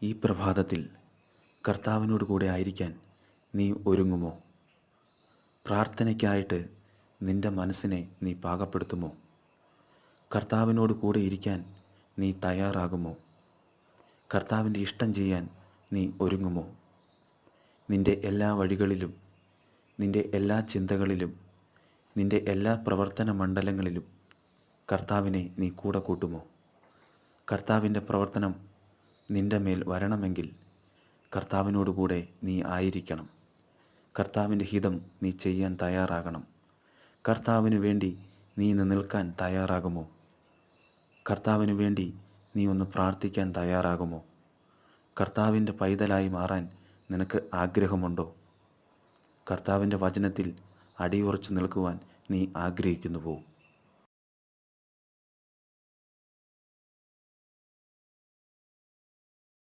ഈ പ്രഭാതത്തിൽ കർത്താവിനോട് കൂടെ ആയിരിക്കാൻ നീ ഒരുങ്ങുമോ? പ്രാർത്ഥനയ്ക്കായിട്ട് നിൻ്റെ മനസ്സിനെ നീ പാകപ്പെടുത്തുമോ? കർത്താവിനോട് കൂടെ ഇരിക്കാൻ നീ തയ്യാറാകുമോ? കർത്താവിൻ്റെ ഇഷ്ടം ചെയ്യാൻ നീ ഒരുങ്ങുമോ? നിൻ്റെ എല്ലാ വഴികളിലും, നിൻ്റെ എല്ലാ ചിന്തകളിലും, നിൻ്റെ എല്ലാ പ്രവർത്തന മണ്ഡലങ്ങളിലും കർത്താവിനെ നീ കൂടെ കൂട്ടുമോ? കർത്താവിൻ്റെ പ്രവർത്തനം നിൻ്റെ മേൽ വരണമെങ്കിൽ കർത്താവിനോട് കൂടെ നീ ആയിരിക്കണം. കർത്താവിൻ്റെ ഹിതം നീ ചെയ്യാൻ തയ്യാറാകണം. കർത്താവിന് വേണ്ടി നീ ഇന്ന് നിൽക്കാൻ തയ്യാറാകുമോ? കർത്താവിന് വേണ്ടി നീ ഒന്ന് പ്രാർത്ഥിക്കാൻ തയ്യാറാകുമോ? കർത്താവിൻ്റെ പൈതലായി മാറാൻ നിനക്ക് ആഗ്രഹമുണ്ടോ? കർത്താവിൻ്റെ വചനത്തിൽ അടിയുറച്ചു നിൽക്കുവാൻ നീ ആഗ്രഹിക്കുന്നുവോ?